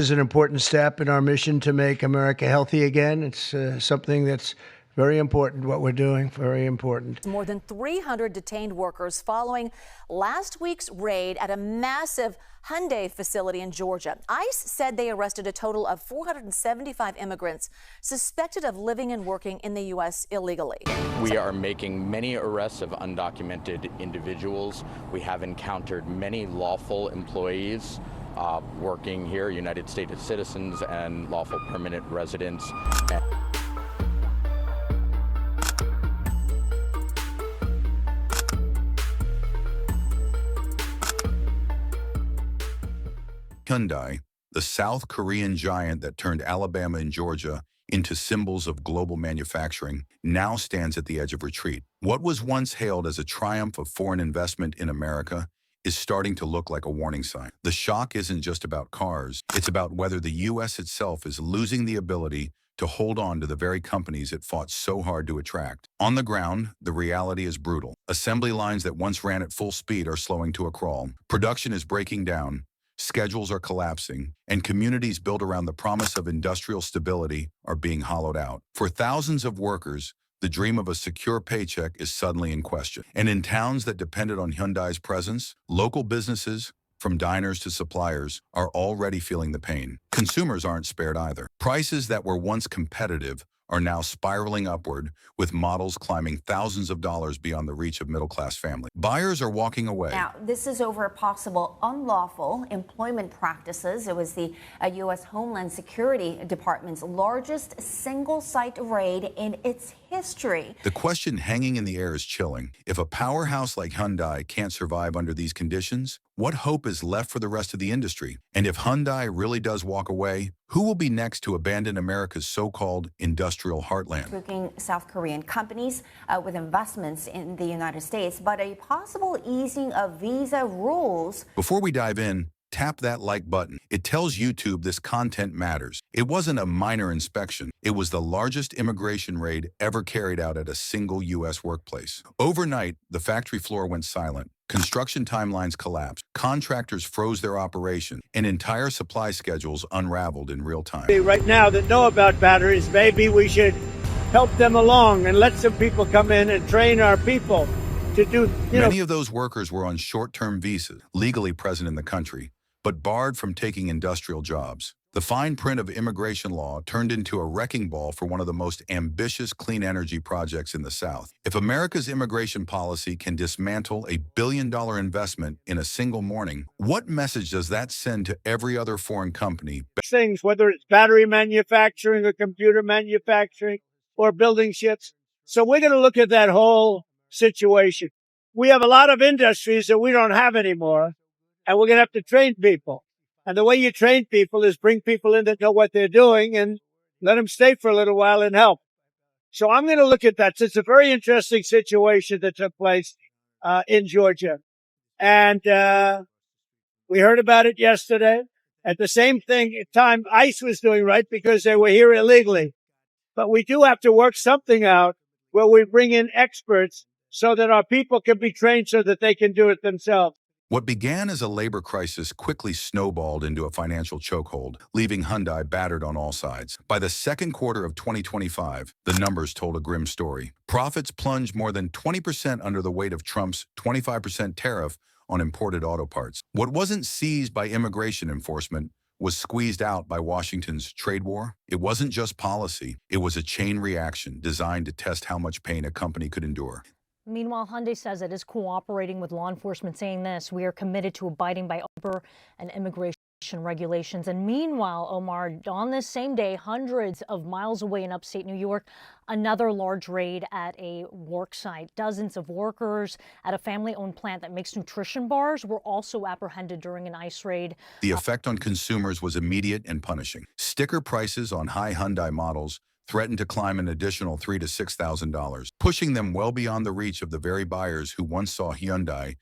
Is an important step in our mission to make America healthy again. It's something that's very important, what we're doing, very important. More than 300 detained workers following last week's raid at a massive Hyundai facility in Georgia. ICE said they arrested a total of 475 immigrants suspected of living and working in the U.S. illegally. We are making many arrests of undocumented individuals. We have encountered many lawful employees working here, United States citizens and lawful permanent residents. Hyundai, the South Korean giant that turned Alabama and Georgia into symbols of global manufacturing, now stands at the edge of retreat. What was once hailed as a triumph of foreign investment in America is starting to look like a warning sign. The shock isn't just about cars, it's about whether the U.S. itself is losing the ability to hold on to the very companies it fought so hard to attract. On the ground, the reality is brutal. Assembly lines that once ran at full speed are slowing to a crawl. Production is breaking down. Schedules are collapsing, and communities built around the promise of industrial stability are being hollowed out. For thousands of workers, the dream of a secure paycheck is suddenly in question. And in towns that depended on Hyundai's presence, local businesses, from diners to suppliers, are already feeling the pain. Consumers aren't spared either. Prices that were once competitive are now spiraling upward, with models climbing thousands of dollars beyond the reach of middle-class families. Buyers are walking away. Now, this is over possible unlawful employment practices. It was the U.S. Homeland Security Department's largest single-site raid in its history. The question hanging in the air is chilling. If a powerhouse like Hyundai can't survive under these conditions, what hope is left for the rest of the industry? And if Hyundai really does walk away, who will be next to abandon America's so-called industrial heartland? Spooking South Korean companies with investments in the United States, but a possible easing of visa rules. Before we dive in, tap that like button. It tells YouTube this content matters. It wasn't a minor inspection. It was the largest immigration raid ever carried out at a single U.S. workplace. Overnight, the factory floor went silent. Construction timelines collapsed, contractors froze their operation, and entire supply schedules unraveled in real time. Right now that know about batteries, maybe we should help them along and let some people come in and train our people to do, Many of those workers were on short-term visas, legally present in the country, but barred from taking industrial jobs. The fine print of immigration law turned into a wrecking ball for one of the most ambitious clean energy projects in the South. If America's immigration policy can dismantle a billion-dollar investment in a single morning, what message does that send to every other foreign company? Things, whether it's battery manufacturing or computer manufacturing or building ships. So we're going to look at that whole situation. We have a lot of industries that we don't have anymore, and we're going to have to train people. And the way you train people is bring people in that know what they're doing and let them stay for a little while and help. So I'm going to look at that. It's a very interesting situation that took place in Georgia. And we heard about it yesterday. At the same time, ICE was doing right because they were here illegally. But we do have to work something out where we bring in experts so that our people can be trained so that they can do it themselves. What began as a labor crisis quickly snowballed into a financial chokehold, leaving Hyundai battered on all sides. By the second quarter of 2025, the numbers told a grim story. Profits plunged more than 20% under the weight of Trump's 25% tariff on imported auto parts. What wasn't seized by immigration enforcement was squeezed out by Washington's trade war. It wasn't just policy, it was a chain reaction designed to test how much pain a company could endure. Meanwhile, Hyundai says it is cooperating with law enforcement, saying this: "We are committed to abiding by labor and immigration regulations." And meanwhile, Omar, on this same day, hundreds of miles away in upstate New York, another large raid at a work site. Dozens of workers at a family-owned plant that makes nutrition bars were also apprehended during an ICE raid. The effect on consumers was immediate and punishing. Sticker prices on high Hyundai models threatened to climb an additional $3,000 to $6,000, pushing them well beyond the reach of the very buyers who once saw Hyundai.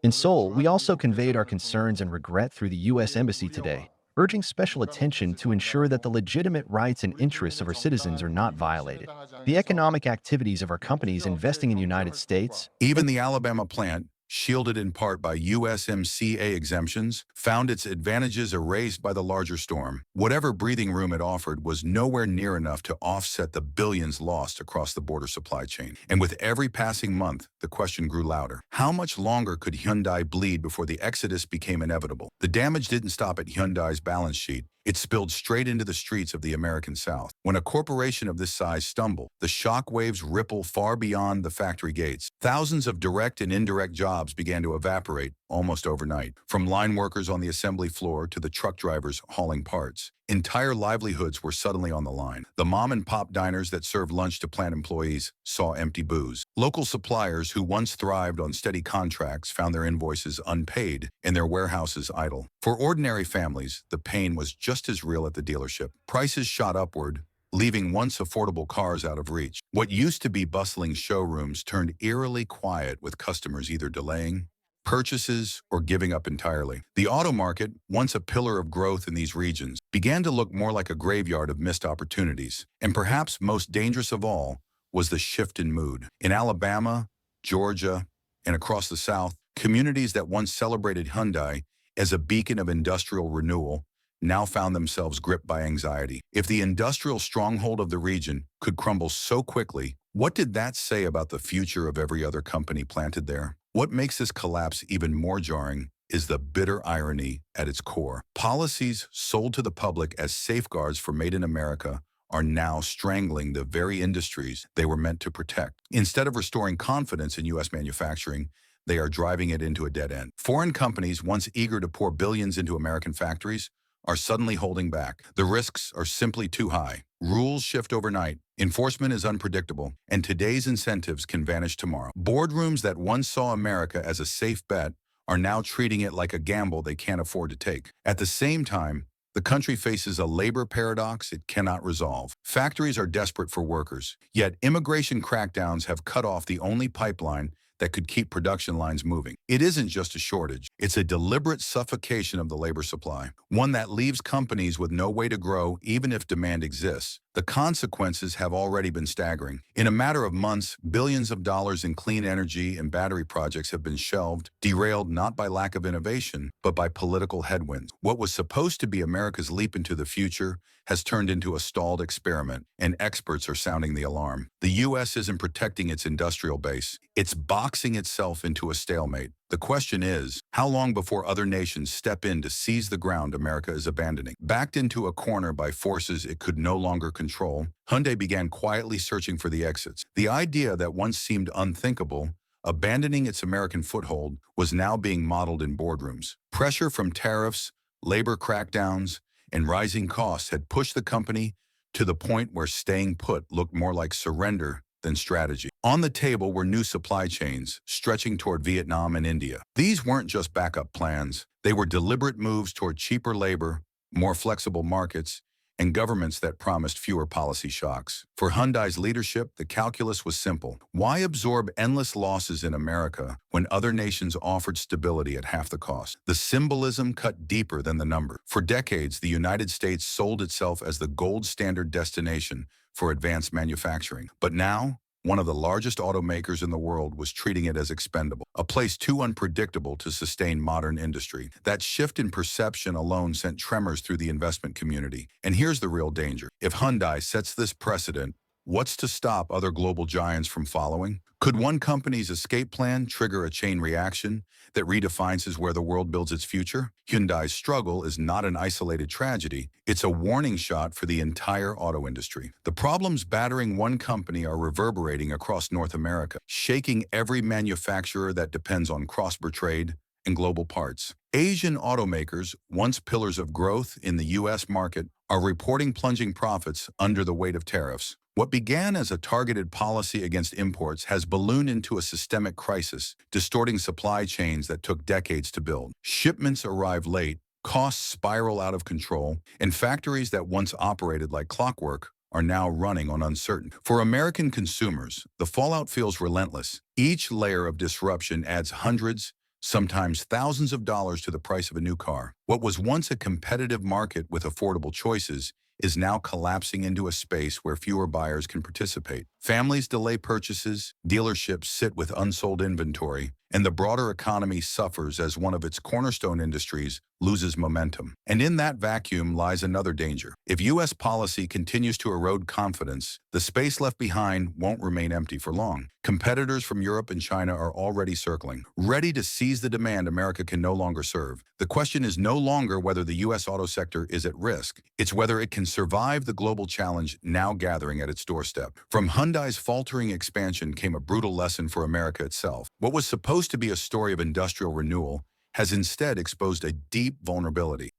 In Seoul, we also conveyed our concerns and regret through the U.S. Embassy today, urging special attention to ensure that the legitimate rights and interests of our citizens are not violated. The economic activities of our companies investing in the United States. Even the Alabama plant shielded in part by USMCA exemptions, found its advantages erased by the larger storm. Whatever breathing room it offered was nowhere near enough to offset the billions lost across the border supply chain. And with every passing month, the question grew louder. How much longer could Hyundai bleed before the exodus became inevitable? The damage didn't stop at Hyundai's balance sheet. It spilled straight into the streets of the American South. When a corporation of this size stumbled, the shockwaves ripple far beyond the factory gates. Thousands of direct and indirect jobs began to evaporate almost overnight, from line workers on the assembly floor to the truck drivers hauling parts. Entire livelihoods were suddenly on the line. The mom-and-pop diners that served lunch to plant employees saw empty booths. Local suppliers who once thrived on steady contracts found their invoices unpaid and their warehouses idle. For ordinary families, the pain was just as real at the dealership. Prices shot upward, leaving once affordable cars out of reach. What used to be bustling showrooms turned eerily quiet, with customers either delaying purchases or giving up entirely. The auto market, once a pillar of growth in these regions, began to look more like a graveyard of missed opportunities. And perhaps most dangerous of all was the shift in mood. In Alabama, Georgia, and across the South, communities that once celebrated Hyundai as a beacon of industrial renewal now found themselves gripped by anxiety. If the industrial stronghold of the region could crumble so quickly, what did that say about the future of every other company planted there? What makes this collapse even more jarring is the bitter irony at its core. Policies sold to the public as safeguards for Made in America are now strangling the very industries they were meant to protect. Instead of restoring confidence in U.S. manufacturing, they are driving it into a dead end. Foreign companies, once eager to pour billions into American factories, are suddenly holding back. The risks are simply too high. Rules shift overnight, enforcement is unpredictable, and today's incentives can vanish tomorrow. Boardrooms that once saw America as a safe bet are now treating it like a gamble they can't afford to take. At the same time, the country faces a labor paradox it cannot resolve. Factories are desperate for workers, yet immigration crackdowns have cut off the only pipeline that could keep production lines moving. It isn't just a shortage, it's a deliberate suffocation of the labor supply, one that leaves companies with no way to grow even if demand exists. The consequences have already been staggering. In a matter of months, billions of dollars in clean energy and battery projects have been shelved, derailed not by lack of innovation, but by political headwinds. What was supposed to be America's leap into the future has turned into a stalled experiment, and experts are sounding the alarm. The U.S. isn't protecting its industrial base. It's boxing itself into a stalemate. The question is, how long before other nations step in to seize the ground America is abandoning? Backed into a corner by forces it could no longer control, Hyundai began quietly searching for the exits. The idea that once seemed unthinkable, abandoning its American foothold, was now being modeled in boardrooms. Pressure from tariffs, labor crackdowns, and rising costs had pushed the company to the point where staying put looked more like surrender than strategy. On the table were new supply chains stretching toward Vietnam and India. These weren't just backup plans. They were deliberate moves toward cheaper labor, more flexible markets, and governments that promised fewer policy shocks. For Hyundai's leadership, the calculus was simple. Why absorb endless losses in America when other nations offered stability at half the cost? The symbolism cut deeper than the number. For decades, the United States sold itself as the gold standard destination for advanced manufacturing. But now, one of the largest automakers in the world was treating it as expendable, a place too unpredictable to sustain modern industry. That shift in perception alone sent tremors through the investment community. And here's the real danger. If Hyundai sets this precedent, what's to stop other global giants from following? Could one company's escape plan trigger a chain reaction that redefines where the world builds its future? Hyundai's struggle is not an isolated tragedy. It's a warning shot for the entire auto industry. The problems battering one company are reverberating across North America, shaking every manufacturer that depends on cross-border trade and global parts. Asian automakers, once pillars of growth in the U.S. market, are reporting plunging profits under the weight of tariffs. What began as a targeted policy against imports has ballooned into a systemic crisis, distorting supply chains that took decades to build. Shipments arrive late, costs spiral out of control, and factories that once operated like clockwork are now running on uncertainty. For American consumers, the fallout feels relentless. Each layer of disruption adds hundreds, sometimes thousands of dollars to the price of a new car. What was once a competitive market with affordable choices is now collapsing into a space where fewer buyers can participate. Families delay purchases, dealerships sit with unsold inventory, and the broader economy suffers as one of its cornerstone industries loses momentum. And in that vacuum lies another danger. If U.S. policy continues to erode confidence, the space left behind won't remain empty for long. Competitors from Europe and China are already circling, ready to seize the demand America can no longer serve. The question is no longer whether the U.S. auto sector is at risk. It's whether it can survive the global challenge now gathering at its doorstep. From Hyundai's faltering expansion came a brutal lesson for America itself. What was supposed to be a story of industrial renewal has instead exposed a deep vulnerability.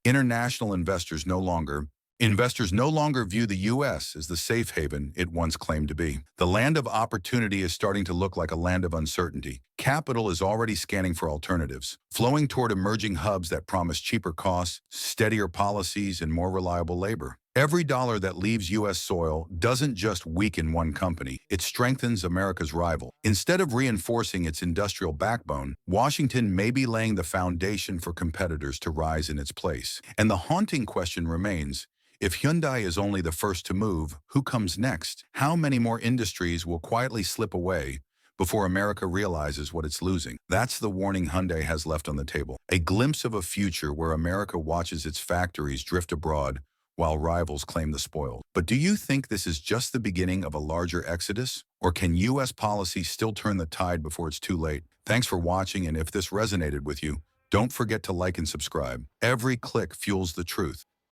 Investors no longer view the U.S. as the safe haven it once claimed to be. The land of opportunity is starting to look like a land of uncertainty. Capital is already scanning for alternatives, flowing toward emerging hubs that promise cheaper costs, steadier policies, and more reliable labor. Every dollar that leaves U.S. soil doesn't just weaken one company, it strengthens America's rival. Instead of reinforcing its industrial backbone, Washington may be laying the foundation for competitors to rise in its place. And the haunting question remains, if Hyundai is only the first to move, who comes next? How many more industries will quietly slip away before America realizes what it's losing? That's the warning Hyundai has left on the table. A glimpse of a future where America watches its factories drift abroad while rivals claim the spoils. But do you think this is just the beginning of a larger exodus? Or can U.S. policy still turn the tide before it's too late? Thanks for watching, and if this resonated with you, don't forget to like and subscribe. Every click fuels the truth.